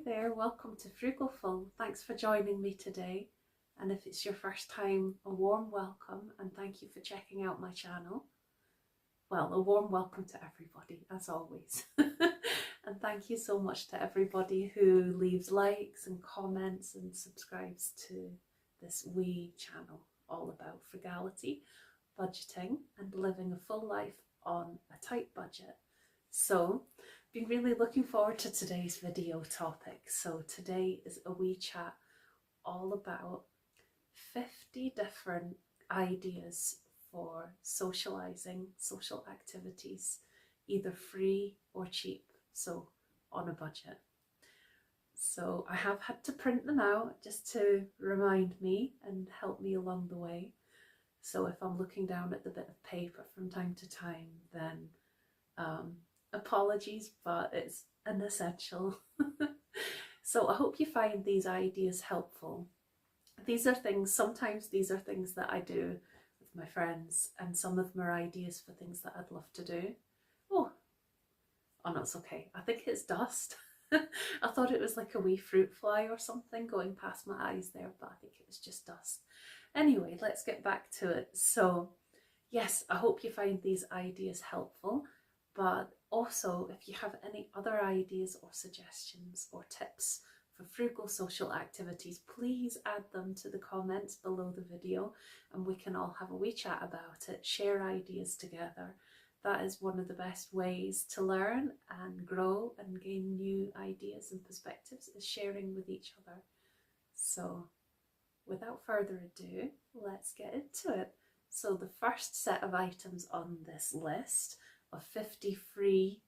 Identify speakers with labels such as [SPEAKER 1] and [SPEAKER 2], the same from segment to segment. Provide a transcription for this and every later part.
[SPEAKER 1] there, welcome to Frugal. Thanks for joining me today, and if it's your first time, a warm welcome and thank you for checking out my channel. Well, a warm welcome to everybody as always. And thank you so much to everybody who leaves likes and comments and subscribes to this wee channel all about frugality, budgeting and living a full life on a tight budget. So been really looking forward to today's video topic. So today is a wee chat all about 50 different ideas for socializing, social activities, either free or cheap, so on a budget. So I have had to print them out just to remind me and help me along the way. So if I'm looking down at the bit of paper from time to time, then apologies, but it's an essential. So I hope you find these ideas helpful. Sometimes these are things that I do with my friends, and some of them are ideas for things that I'd love to do. Oh no, it's okay. I think it's dust. I thought it was like a wee fruit fly or something going past my eyes there, but I think it was just dust. Anyway, let's get back to it. So yes, I hope you find these ideas helpful, but also if you have any other ideas or suggestions or tips for frugal social activities, please add them to the comments below the video and we can all have a wee chat about it, share ideas together. That is one of the best ways to learn and grow and gain new ideas and perspectives, is sharing with each other. So without further ado, let's get into it. So the first set of items on this list of 50 free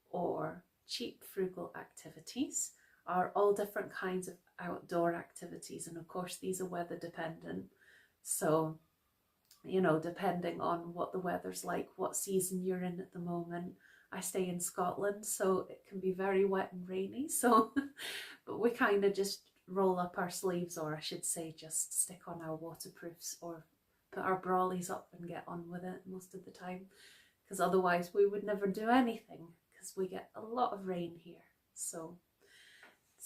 [SPEAKER 1] or cheap frugal activities are all different kinds of outdoor activities, and of course these are weather dependent. So, you know, depending on what the weather's like, what season you're in at the moment. I stay in Scotland, so it can be very wet and rainy, so but we kind of just roll up our sleeves, or I should say just stick on our waterproofs or put our brollies up and get on with it most of the time, because otherwise we would never do anything because we get a lot of rain here. So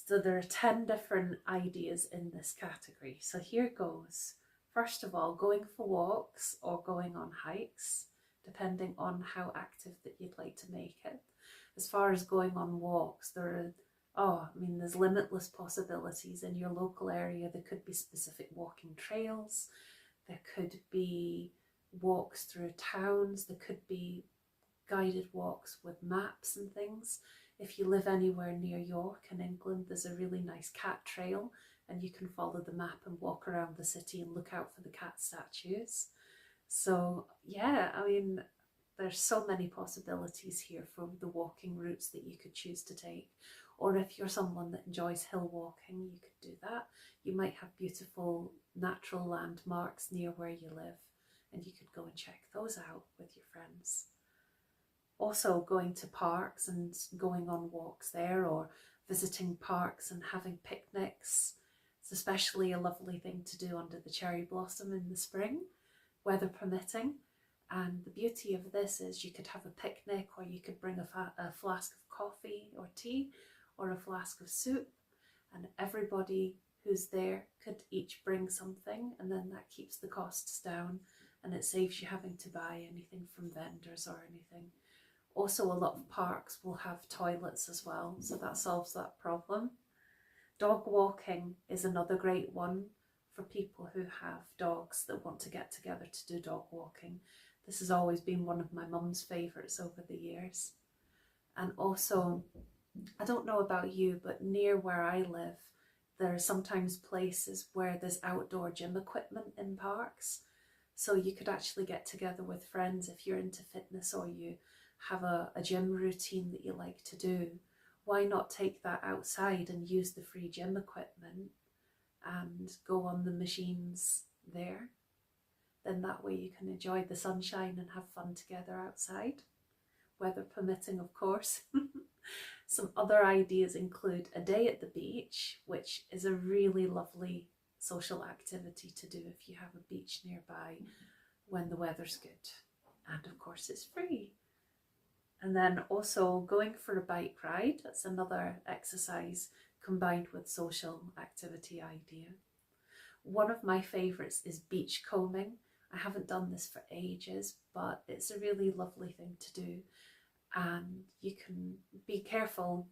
[SPEAKER 1] there are 10 different ideas in this category. So here goes. First of all, going for walks or going on hikes, depending on how active that you'd like to make it. As far as going on walks, there's limitless possibilities in your local area. There could be specific walking trails. There could be walks through towns. There could be guided walks with maps and things. If you live anywhere near York in England, there's a really nice cat trail, and you can follow the map and walk around the city and look out for the cat statues. So yeah, I mean, there's so many possibilities here for the walking routes that you could choose to take. Or if you're someone that enjoys hill walking, you could do that. You might have beautiful natural landmarks near where you live, and you could go and check those out with your friends. Also going to parks and going on walks there, or visiting parks and having picnics. It's especially a lovely thing to do under the cherry blossom in the spring, weather permitting. And the beauty of this is you could have a picnic, or you could bring a flask of coffee or tea or a flask of soup, and everybody who's there could each bring something, and then that keeps the costs down and it saves you having to buy anything from vendors or anything. Also, a lot of parks will have toilets as well, so that solves that problem. Dog walking is another great one for people who have dogs that want to get together to do dog walking. This has always been one of my mum's favourites over the years. And also, I don't know about you, but near where I live, there are sometimes places where there's outdoor gym equipment in parks. So you could actually get together with friends if you're into fitness, or you have a gym routine that you like to do. Why not take that outside and use the free gym equipment and go on the machines there? Then that way you can enjoy the sunshine and have fun together outside, weather permitting, of course. Some other ideas include a day at the beach, which is a really lovely social activity to do if you have a beach nearby when the weather's good. And of course it's free. And then also going for a bike ride, that's another exercise combined with social activity idea. One of my favourites is beachcombing. I haven't done this for ages, but it's a really lovely thing to do. And you can be careful,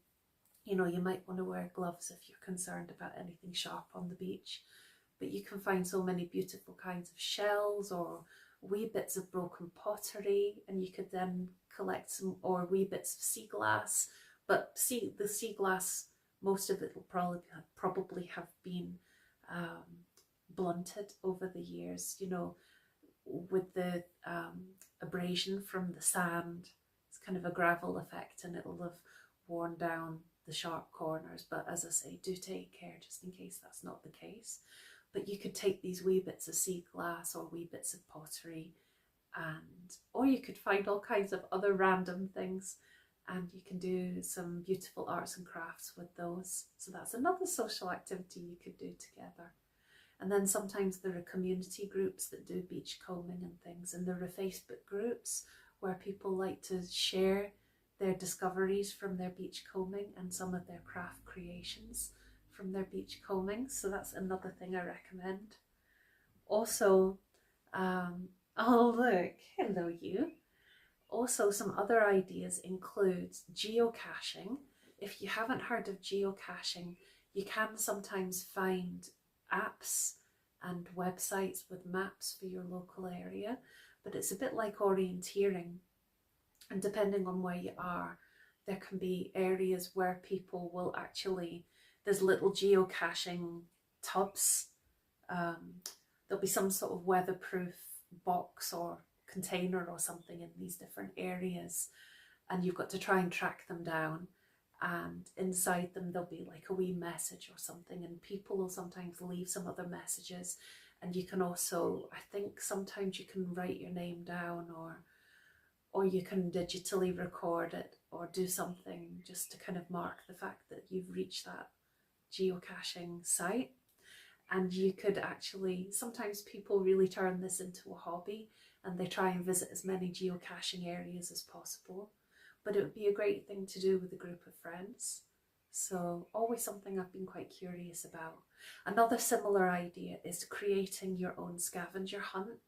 [SPEAKER 1] you know, you might want to wear gloves if you're concerned about anything sharp on the beach, but you can find so many beautiful kinds of shells or wee bits of broken pottery, and you could then collect some, or wee bits of sea glass. But the sea glass, most of it will probably have been blunted over the years, you know, with the abrasion from the sand. It's kind of a gravel effect, and it'll have worn down the sharp corners. But as I say, do take care just in case that's not the case. But you could take these wee bits of sea glass or wee bits of pottery, or you could find all kinds of other random things, and you can do some beautiful arts and crafts with those. So that's another social activity you could do together. And then sometimes there are community groups that do beachcombing and things, and there are Facebook groups where people like to share their discoveries from their beachcombing and some of their craft creations from their beachcombing. So that's another thing I recommend. Also, oh look, hello you. Also, some other ideas include geocaching. If you haven't heard of geocaching, you can sometimes find apps and websites with maps for your local area, but it's a bit like orienteering, and depending on where you are, there can be areas where people will actually, there's little geocaching tubs, there'll be some sort of weatherproof box or container or something in these different areas, and you've got to try and track them down. And inside them there'll be like a wee message or something, and people will sometimes leave some other messages. And you can also, I think sometimes you can write your name down, or you can digitally record it or do something just to kind of mark the fact that you've reached that geocaching site. And you could actually, sometimes people really turn this into a hobby and they try and visit as many geocaching areas as possible. But it would be a great thing to do with a group of friends. So always something I've been quite curious about. Another similar idea is creating your own scavenger hunt.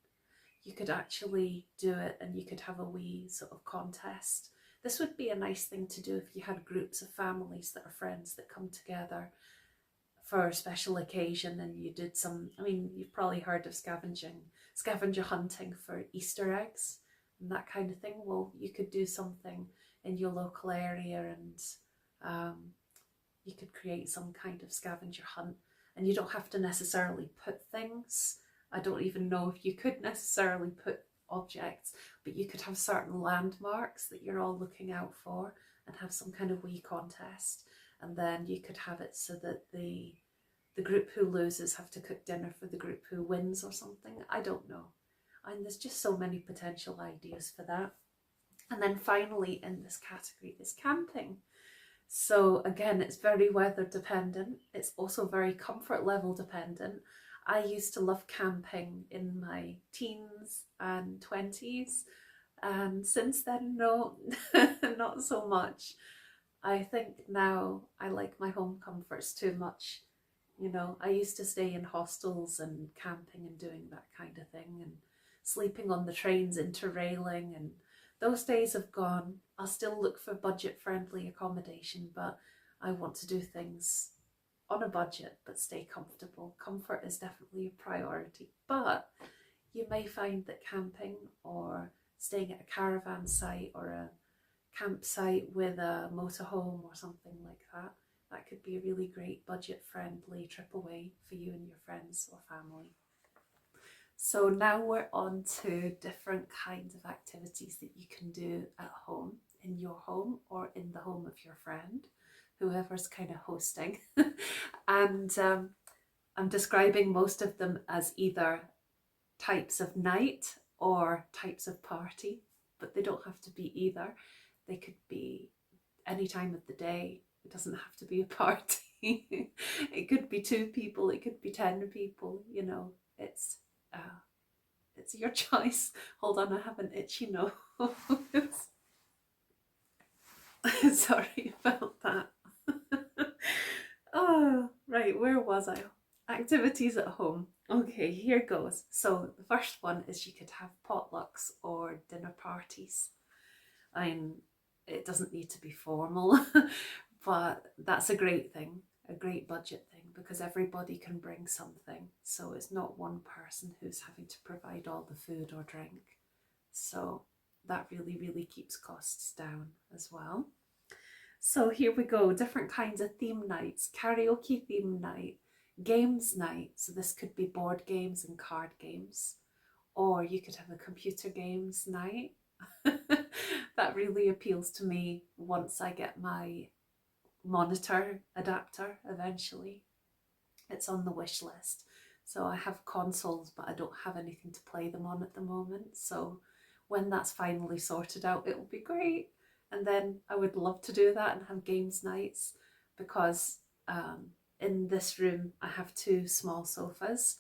[SPEAKER 1] You could actually do it, and you could have a wee sort of contest. This would be a nice thing to do if you had groups of families that are friends that come together for a special occasion, and you did some, I mean, you've probably heard of scavenger hunting for Easter eggs and that kind of thing. Well, you could do something in your local area, and you could create some kind of scavenger hunt, and you don't have to necessarily put things. I don't even know if you could necessarily put objects, but you could have certain landmarks that you're all looking out for and have some kind of wee contest. And then you could have it so that the group who loses have to cook dinner for the group who wins or something. I don't know. And there's just so many potential ideas for that. And then finally in this category is camping. So again, it's very weather dependent. It's also very comfort level dependent. I used to love camping in my teens and 20s, and since then, no, not so much. I think now I like my home comforts too much. You know, I used to stay in hostels and camping and doing that kind of thing, and sleeping on the trains, interrailing, and those days have gone. I'll still look for budget friendly accommodation, but I want to do things on a budget but stay comfortable. Comfort is definitely a priority, but you may find that camping or staying at a caravan site or a campsite with a motorhome or something like that, that could be a really great budget friendly trip away for you and your friends or family. So now we're on to different kinds of activities that you can do at home, in your home or in the home of your friend, whoever's kind of hosting. And I'm describing most of them as either types of night or types of party, but they don't have to be either. They could be any time of the day. It doesn't have to be a party. It could be 2 people, it could be 10 people, you know, it's your choice. Hold on, I have an itchy nose. Sorry about that. Oh, right, where was I? Activities at home. Okay, here goes. So the first one is you could have potlucks or dinner parties. I mean, it doesn't need to be formal, but that's a great thing, a great budget thing, because everybody can bring something. So it's not one person who's having to provide all the food or drink. So that really, really keeps costs down as well. So here we go, different kinds of theme nights: karaoke theme night, games night. So this could be board games and card games, or you could have a computer games night. That really appeals to me once I get my monitor adapter eventually. It's on the wish list. So I have consoles, but I don't have anything to play them on at the moment. So when that's finally sorted out, it will be great. And then I would love to do that and have games nights, because in this room I have two small sofas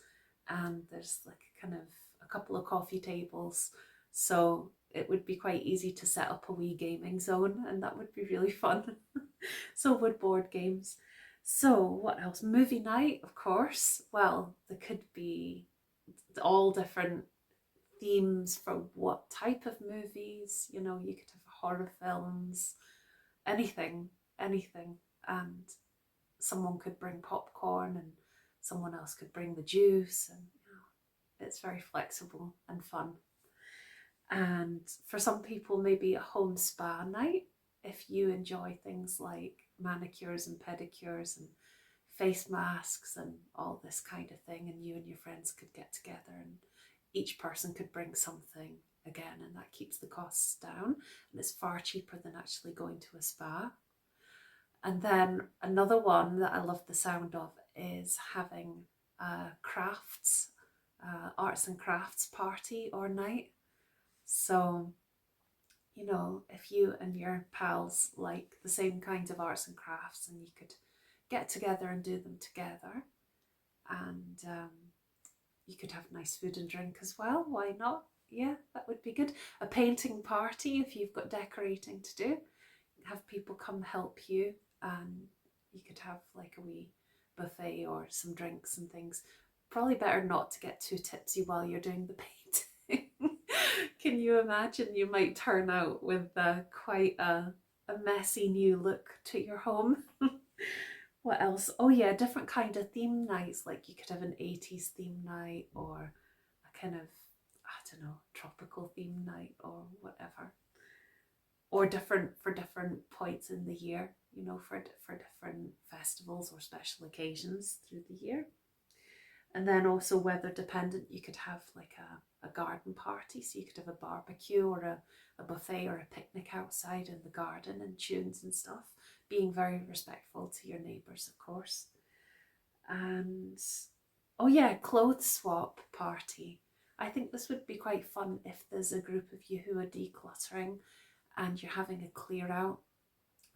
[SPEAKER 1] and there's like kind of a couple of coffee tables. So it would be quite easy to set up a wee gaming zone, and that would be really fun. So would board games. So what else? Movie night, of course. Well, there could be all different themes for what type of movies. You know, you could have horror films, anything, anything. And someone could bring popcorn and someone else could bring the juice, and you know, it's very flexible and fun. And for some people, maybe a home spa night, if you enjoy things like manicures and pedicures and face masks and all this kind of thing, and you and your friends could get together and each person could bring something again, and that keeps the costs down and it's far cheaper than actually going to a spa. And then another one that I love the sound of is having crafts, arts and crafts party or night. So, you know, if you and your pals like the same kinds of arts and crafts, and you could get together and do them together, and you could have nice food and drink as well. Why not? Yeah, that would be good. A painting party, if you've got decorating to do, have people come help you, and you could have like a wee buffet or some drinks and things. Probably better not to get too tipsy while you're doing the painting. Can you imagine? You might turn out with quite a messy new look to your home. What else? Oh yeah, different kind of theme nights. Like you could have an 80s theme night, or a kind of, I don't know, tropical theme night or whatever. Or different for different points in the year, you know, for different festivals or special occasions through the year. And then also weather dependent, you could have like a garden party. So you could have a barbecue or a buffet or a picnic outside in the garden, and tunes and stuff, being very respectful to your neighbours, of course. And oh yeah, clothes swap party. I think this would be quite fun if there's a group of you who are decluttering and you're having a clear out.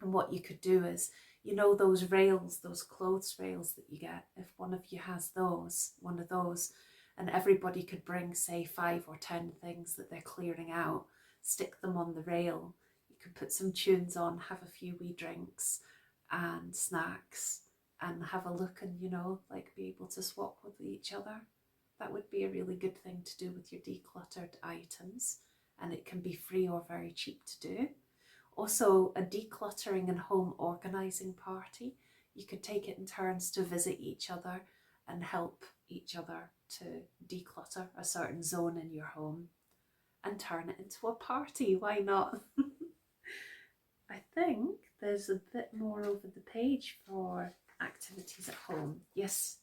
[SPEAKER 1] And what you could do is, you know, those rails, those clothes rails that you get, if one of you has those, one of those, and everybody could bring, say, 5 or 10 things that they're clearing out, stick them on the rail. You could put some tunes on, have a few wee drinks and snacks, and have a look, and, you know, like be able to swap with each other. That would be a really good thing to do with your decluttered items, and it can be free or very cheap to do. Also, a decluttering and home organising party. You could take it in turns to visit each other and help each other to declutter a certain zone in your home and turn it into a party. Why not? I think there's a bit more over the page for activities at home. Yes,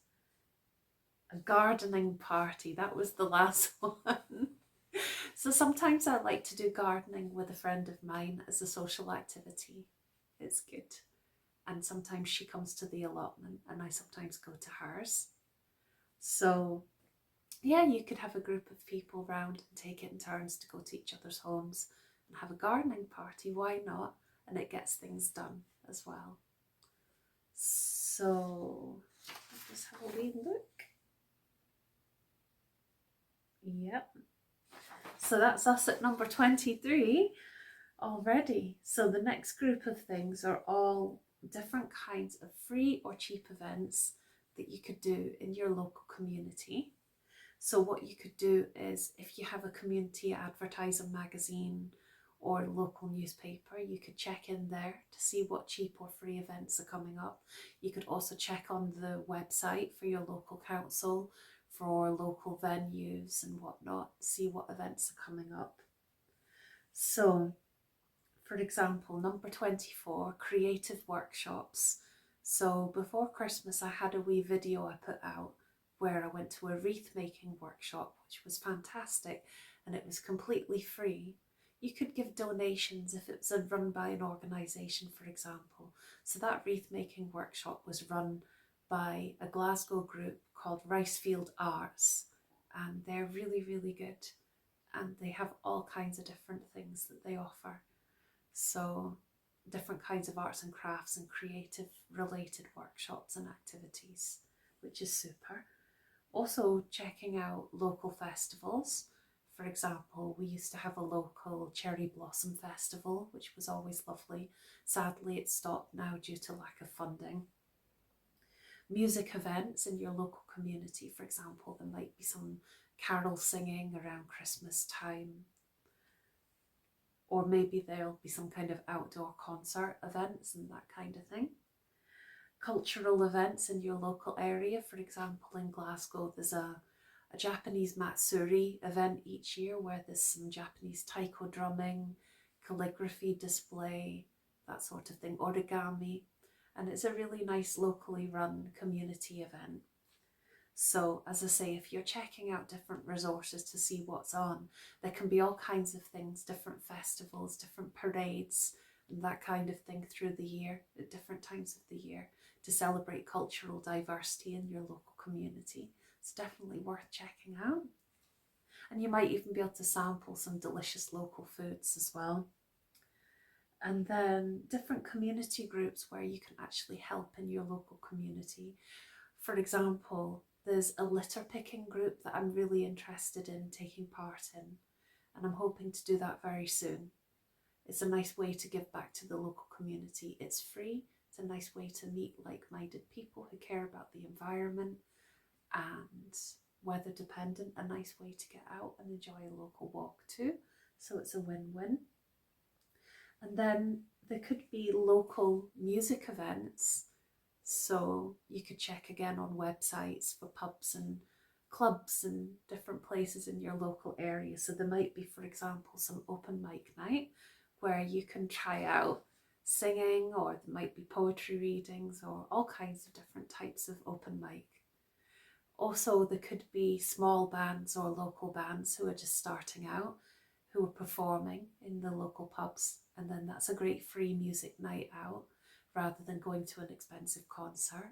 [SPEAKER 1] a gardening party. That was the last one. So sometimes I like to do gardening with a friend of mine as a social activity. It's good. And sometimes she comes to the allotment and I sometimes go to hers. So yeah, you could have a group of people round and take it in turns to go to each other's homes and have a gardening party. Why not? And it gets things done as well. So let's have a wee look. Yep. So that's us at number 23 already. So the next group of things are all different kinds of free or cheap events that you could do in your local community. So what you could do is, if you have a community advertiser magazine or local newspaper, you could check in there to see what cheap or free events are coming up. You could also check on the website for your local council, for local venues and whatnot, see what events are coming up. So, for example, number 24, creative workshops. So before Christmas, I had a wee video I put out where I went to a wreath making workshop, which was fantastic, and it was completely free. You could give donations if it was run by an organisation, for example. So that wreath making workshop was run by a Glasgow group called Ricefield Arts, and they're really, really good, and they have all kinds of different things that they offer. So different kinds of arts and crafts and creative related workshops and activities, which is super. Also checking out local festivals. For example, we used to have a local cherry blossom festival, which was always lovely. Sadly, it's stopped now due to lack of funding. Music events in your local community, for example, there might be some carol singing around Christmas time, or maybe there'll be some kind of outdoor concert events and that kind of thing. Cultural events in your local area, for example, in Glasgow, there's a Japanese Matsuri event each year where there's some Japanese taiko drumming, calligraphy display, that sort of thing, origami, and it's a really nice locally run community event. So as I say, if you're checking out different resources to see what's on, there can be all kinds of things, different festivals, different parades, and that kind of thing through the year, at different times of the year, to celebrate cultural diversity in your local community. It's definitely worth checking out. And you might even be able to sample some delicious local foods as well. And then different community groups where you can actually help in your local community. For example, there's a litter picking group that I'm really interested in taking part in, and I'm hoping to do that very soon. It's a nice way to give back to the local community. It's free. It's a nice way to meet like-minded people who care about the environment, and weather dependent, a nice way to get out and enjoy a local walk too. So it's a win-win. And then there could be local music events. So you could check again on websites for pubs and clubs and different places in your local area. So there might be, for example, some open mic night where you can try out singing, or there might be poetry readings, or all kinds of different types of open mic. Also, there could be small bands or local bands who are just starting out, who are performing in the local pubs, and then that's a great free music night out rather than going to an expensive concert.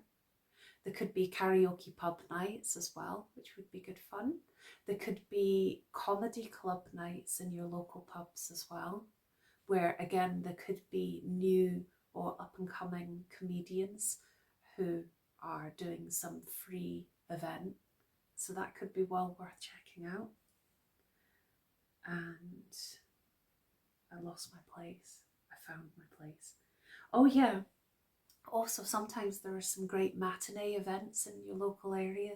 [SPEAKER 1] There could be karaoke pub nights as well, which would be good fun. There could be comedy club nights in your local pubs as well, where again there could be new or up and coming comedians who are doing some free event. So that could be well worth checking out. And I lost my place. I found my place. Oh yeah, also sometimes there are some great matinee events in your local area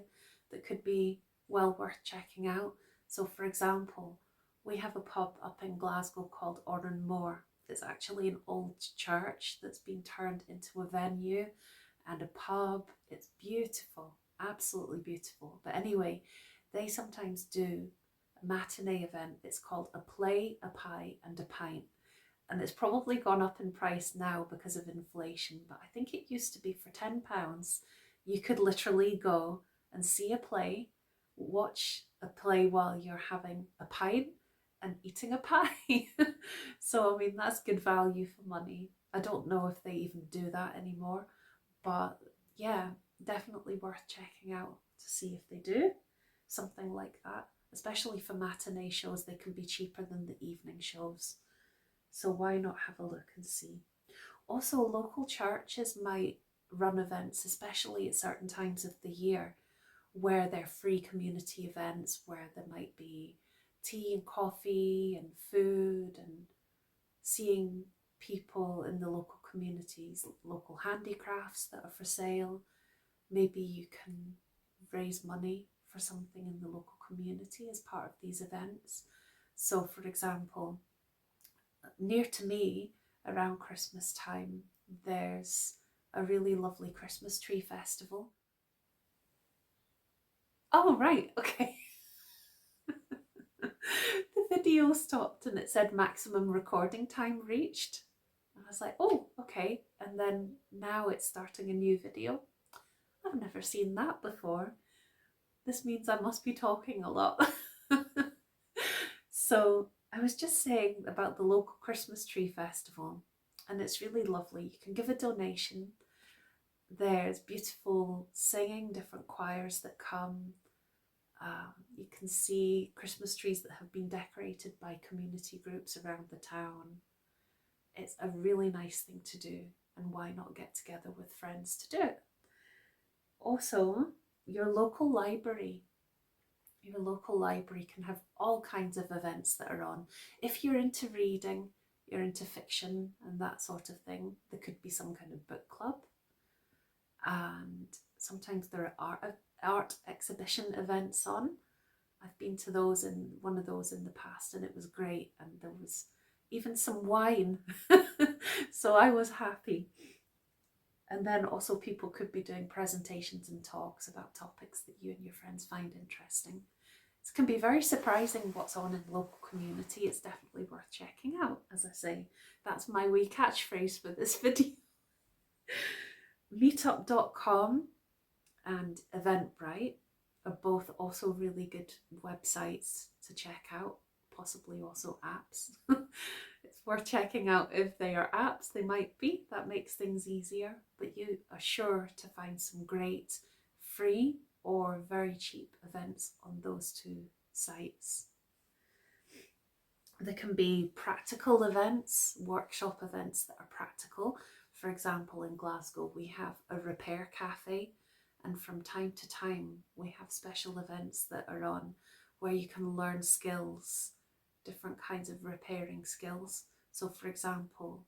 [SPEAKER 1] that could be well worth checking out. So for example, we have a pub up in Glasgow called Moor. It's actually an old church that's been turned into a venue and a pub. It's beautiful, absolutely beautiful. But anyway, they sometimes do a matinee event. It's called A Play, a Pie and a Pint. And it's probably gone up in price now because of inflation, but I think it used to be for £10. You could literally go and see a play, watch a play while you're having a pint and eating a pie. So, I mean, that's good value for money. I don't know if they even do that anymore, but yeah, definitely worth checking out to see if they do something like that. Especially for matinee shows, they can be cheaper than the evening shows. So why not have a look and see? Also, local churches might run events, especially at certain times of the year, where they're free community events, where there might be tea and coffee and food, and seeing people in the local communities, local handicrafts that are for sale. Maybe you can raise money for something in the local community as part of these events. So for example, near to me around Christmas time, there's a really lovely Christmas tree festival. Oh, right, okay. The video stopped and it said maximum recording time reached. And I was like, oh, okay. And then now it's starting a new video. I've never seen that before. This means I must be talking a lot. So I was just saying about the local Christmas tree festival, and it's really lovely. You can give a donation. There's beautiful singing, different choirs that come. You can see Christmas trees that have been decorated by community groups around the town. It's a really nice thing to do, and why not get together with friends to do it? Also, your local library can have all kinds of events that are on. If you're into reading, you're into fiction and that sort of thing, there could be some kind of book club. And sometimes there are art exhibition events on. I've been to one of those in the past, and it was great, and there was even some wine. So I was happy. And then also people could be doing presentations and talks about topics that you and your friends find interesting. It can be very surprising what's on in the local community. It's definitely worth checking out, as I say. That's my wee catchphrase for this video. Meetup.com and Eventbrite are both also really good websites to check out, possibly also apps. It's worth checking out if they are apps. They might be. That makes things easier, but you are sure to find some great free or very cheap events on those two sites. There can be practical events, workshop events that are practical. For example, in Glasgow, we have a repair cafe, and from time to time, we have special events that are on where you can learn skills, different kinds of repairing skills. So for example,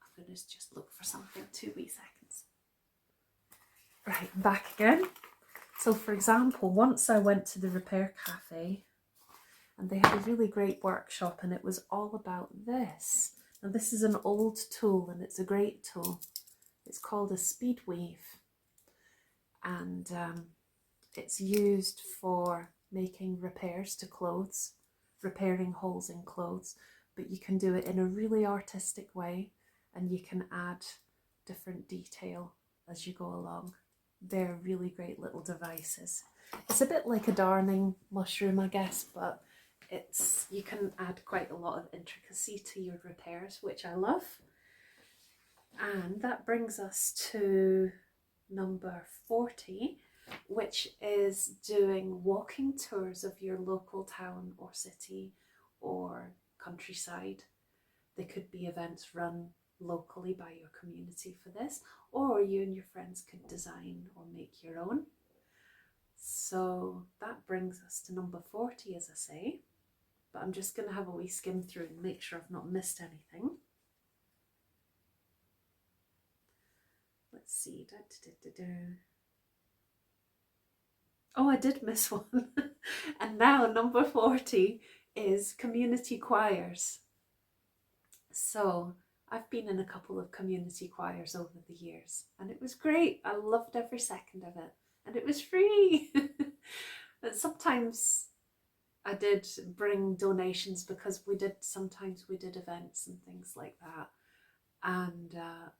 [SPEAKER 1] I'm going to just look for something, 2 wee seconds. Right, back again. So for example, once I went to the repair cafe and they had a really great workshop, and it was all about this. Now this is an old tool, and it's a great tool. It's called a speed weave, and it's used for making repairs to clothes, repairing holes in clothes, but you can do it in a really artistic way, and you can add different detail as you go along. They're really great little devices. It's a bit like a darning mushroom, I guess, but you can add quite a lot of intricacy to your repairs, which I love. And that brings us to number 40, which is doing walking tours of your local town or city or countryside. They could be events run locally by your community for this, or you and your friends could design or make your own. So that brings us to number 40, as I say, but I'm just going to have a wee skim through and make sure I've not missed anything. Let's see. Oh, I did miss one. And now number 40 is community choirs. So I've been in a couple of community choirs over the years, and it was great. I loved every second of it, and it was free. But sometimes I did bring donations because sometimes we did events and things like that. And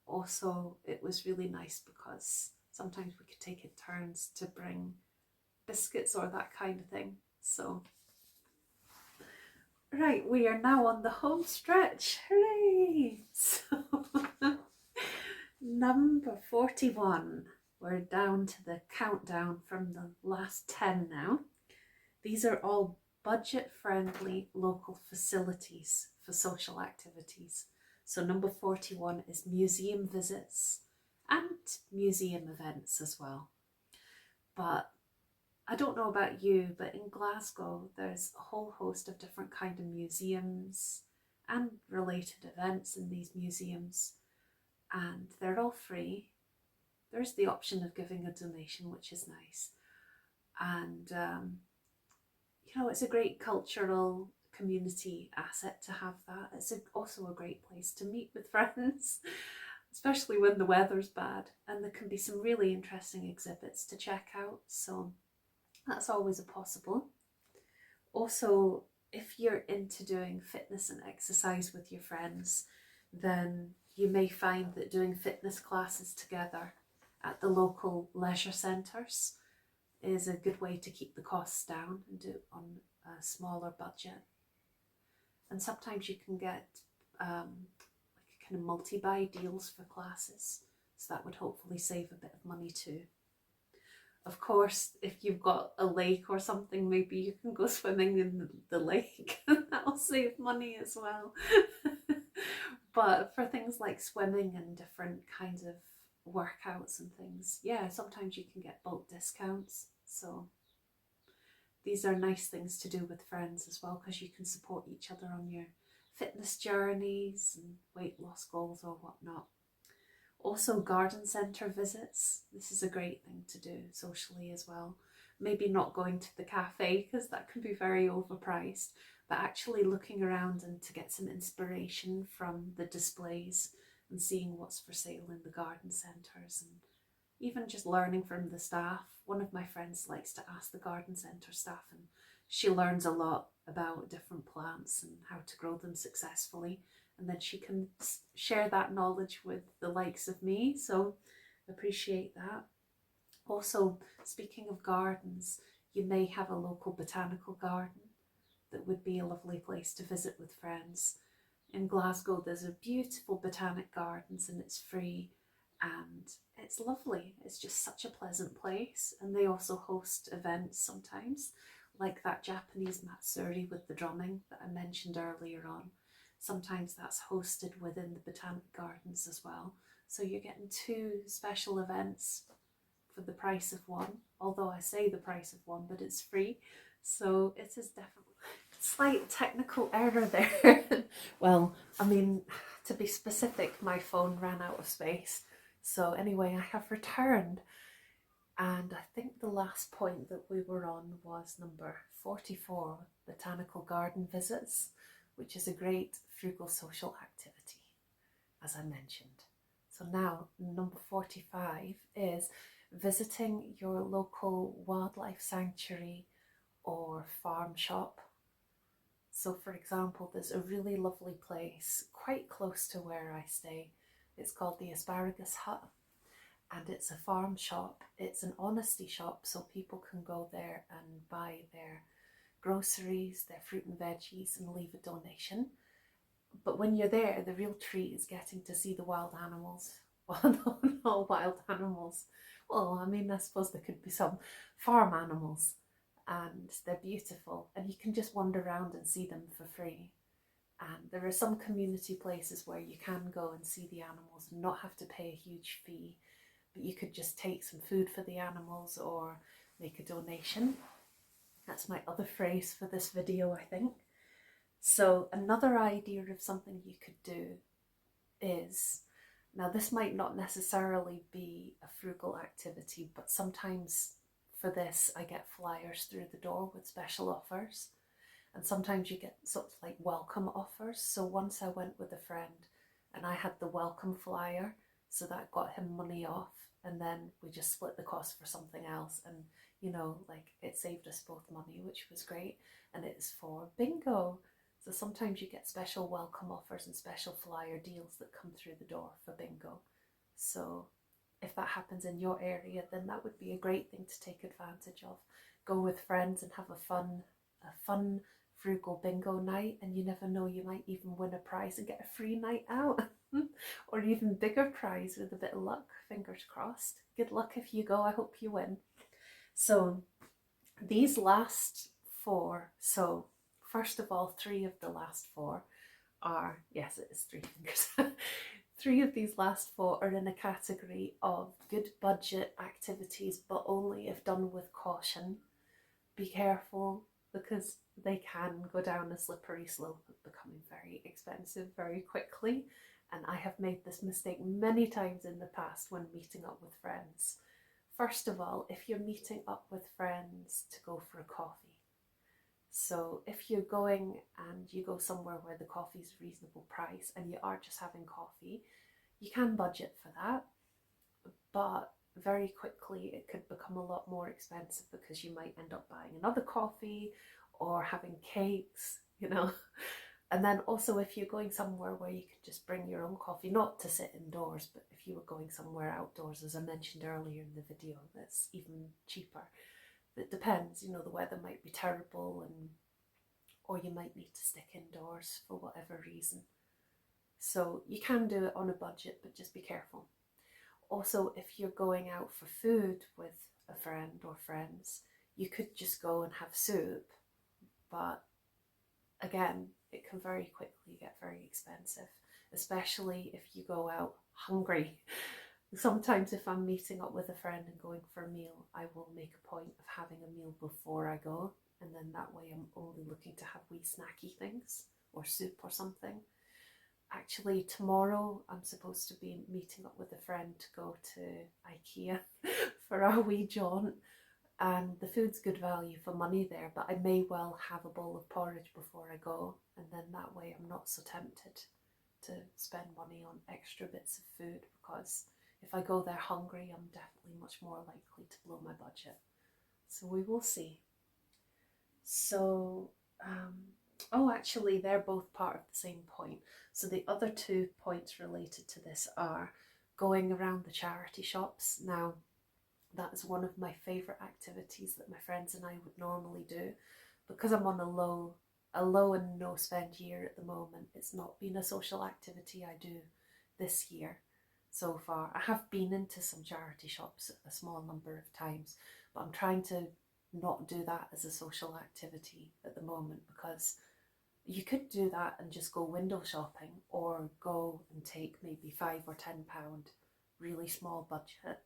[SPEAKER 1] also it was really nice because sometimes we could take it turns to bring biscuits or that kind of thing. So right, we are now on the home stretch. Hooray! So number 41. We're down to the countdown from the last 10 now. These are all budget-friendly local facilities for social activities. So number 41 is museum visits and museum events as well. But I don't know about you, but in Glasgow, there's a whole host of different kind of museums and related events in these museums. and they're all free. There's the option of giving a donation, which is nice. And, it's a great cultural community asset to have that. It's also a great place to meet with friends, especially when the weather's bad. And there can be some really interesting exhibits to check out. So that's always a possible. Also, if you're into doing fitness and exercise with your friends, then you may find that doing fitness classes together at the local leisure centres is a good way to keep the costs down and do it on a smaller budget. And sometimes you can get like a kind of multi-buy deals for classes, so that would hopefully save a bit of money too. Of course, if you've got a lake or something, maybe you can go swimming in the lake and that'll save money as well. But for things like swimming and different kinds of workouts and things, yeah, sometimes you can get bulk discounts. So these are nice things to do with friends as well, because you can support each other on your fitness journeys and weight loss goals or whatnot. Also, garden centre visits. This is a great thing to do socially as well. Maybe not going to the cafe because that can be very overpriced, but actually looking around and to get some inspiration from the displays and seeing what's for sale in the garden centres, and even just learning from the staff. One of my friends likes to ask the garden centre staff, and she learns a lot about different plants and how to grow them successfully. And then she can share that knowledge with the likes of me, so appreciate that. Also, speaking of gardens, you may have a local botanical garden that would be a lovely place to visit with friends. In Glasgow, there's a beautiful botanic gardens and it's free and it's lovely. It's just such a pleasant place. And they also host events sometimes, like that Japanese matsuri with the drumming that I mentioned earlier on. Sometimes that's hosted within the botanic gardens as well. So you're getting two special events for the price of one. Although I say the price of one, but it's free. So it is definitely a slight technical error there. Well, I mean, to be specific, my phone ran out of space. So anyway, I have returned. And I think the last point that we were on was number 44, botanical garden visits, which is a great frugal social activity, as I mentioned. So now number 45 is visiting your local wildlife sanctuary or farm shop. So for example, there's a really lovely place quite close to where I stay. It's called the Asparagus Hut, and it's a farm shop. It's an honesty shop, so people can go there and buy their groceries, their fruit and veggies, and leave a donation. But when you're there, the real treat is getting to see the wild animals. Well, not wild animals. Well, I mean, I suppose there could be some farm animals, and they're beautiful, and you can just wander around and see them for free. And there are some community places where you can go and see the animals and not have to pay a huge fee, but you could just take some food for the animals or make a donation. That's my other phrase for this video, I think. So another idea of something you could do is, now this might not necessarily be a frugal activity, but sometimes for this I get flyers through the door with special offers. And sometimes you get sort of like welcome offers. So once I went with a friend and I had the welcome flyer, so that got him money off, and then we just split the cost for something else, and like it saved us both money, which was great. And it's for bingo. So sometimes you get special welcome offers and special flyer deals that come through the door for bingo. So if that happens in your area, then that would be a great thing to take advantage of. Go with friends and have a fun frugal bingo night, and you never know, you might even win a prize and get a free night out. Or even bigger prize with a bit of luck, fingers crossed. Good luck if you go, I hope you win. So these last four, so first of all, 3 of the last 4 are, yes, it is 3 fingers. 3 of these last 4 are in a category of good budget activities, but only if done with caution. Be careful, because they can go down a slippery slope of becoming very expensive very quickly. and I have made this mistake many times in the past when meeting up with friends. First of all, if you're meeting up with friends to go for a coffee, so if you're going and you go somewhere where the coffee is a reasonable price and you are just having coffee, you can budget for that, but very quickly it could become a lot more expensive because you might end up buying another coffee or having cakes, you know. And then also if you're going somewhere where you can just bring your own coffee, not to sit indoors, but if you were going somewhere outdoors, as I mentioned earlier in the video, that's even cheaper. It depends, you know, the weather might be terrible, and or you might need to stick indoors for whatever reason. So you can do it on a budget, but just be careful. Also, if you're going out for food with a friend or friends, you could just go and have soup, but again, it can very quickly get very expensive, especially if you go out hungry. Sometimes if I'm meeting up with a friend and going for a meal, I will make a point of having a meal before I go, and then that way I'm only looking to have wee snacky things or soup or something. Actually, tomorrow I'm supposed to be meeting up with a friend to go to IKEA for our wee jaunt, and the food's good value for money there, but I may well have a bowl of porridge before I go, and then that way I'm not so tempted to spend money on extra bits of food, because if I go there hungry, I'm definitely much more likely to blow my budget. So we will see. So, oh, actually, they're both part of the same point. So the other 2 points related to this are going around the charity shops. Now, that is one of my favourite activities that my friends and I would normally do. Because I'm on a low and no spend year at the moment, it's not been a social activity I do this year so far. I have been into some charity shops a small number of times, but I'm trying to not do that as a social activity at the moment, because you could do that and just go window shopping, or go and take maybe £5 or £10 really small budget,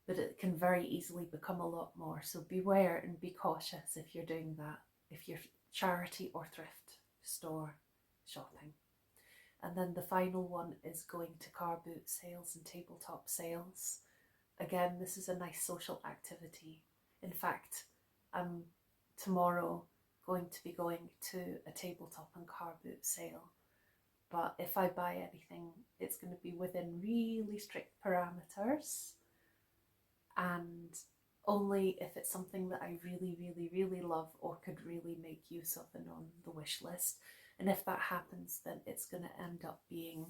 [SPEAKER 1] but it can very easily become a lot more. So beware and be cautious if you're doing that, if you're charity or thrift store shopping. And then the final one is going to car boot sales and tabletop sales. Again, this is a nice social activity. In fact, I'm tomorrow going to be going to a tabletop and car boot sale. But if I buy anything, it's going to be within really strict parameters, and only if it's something that I really, really, really love or could really make use of and on the wish list. And if that happens, then it's going to end up being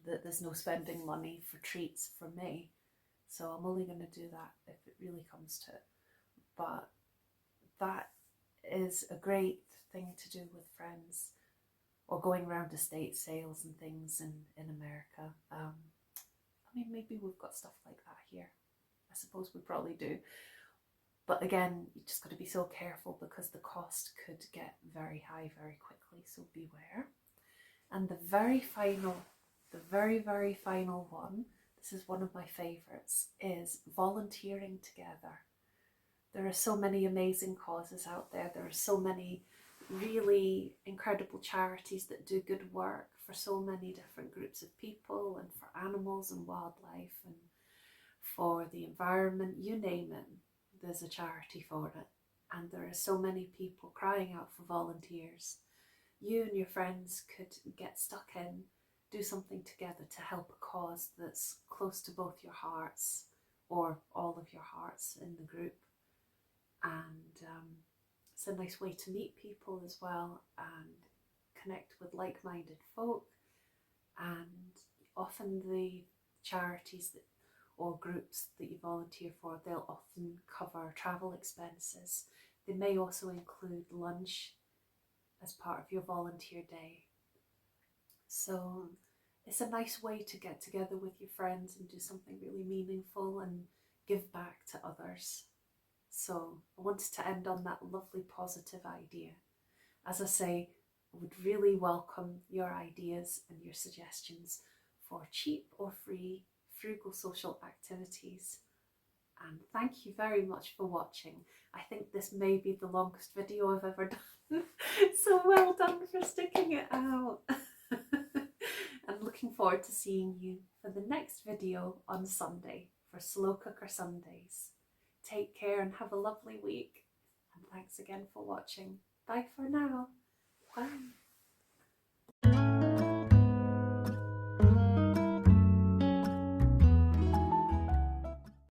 [SPEAKER 1] that there's no spending money for treats for me. So I'm only going to do that if it really comes to it. But that is a great thing to do with friends, or going around estate sales and things in America. I mean, maybe we've got stuff like that here. I suppose we probably do. But again, you just got to be so careful, because the cost could get very high very quickly, so beware. And the very, very final one, this is one of my favourites, is volunteering together. There are so many amazing causes out there. There are so many really incredible charities that do good work for so many different groups of people, and for animals and wildlife, and for the environment, you name it, there's a charity for it. And there are so many people crying out for volunteers. You and your friends could get stuck in, do something together to help a cause that's close to both your hearts, or all of your hearts in the group. And it's a nice way to meet people as well, and connect with like-minded folk. And often the charities or groups that you volunteer for, they'll often cover travel expenses. They may also include lunch as part of your volunteer day. So it's a nice way to get together with your friends and do something really meaningful and give back to others. So I wanted to end on that lovely positive idea. As I say, I would really welcome your ideas and your suggestions for cheap or free frugal social activities. And thank you very much for watching. I think this may be the longest video I've ever done. So well done for sticking it out. looking forward to seeing you for the next video on Sunday for Slow Cooker Sundays. Take care and have a lovely week. And thanks again for watching. Bye for now. Bye.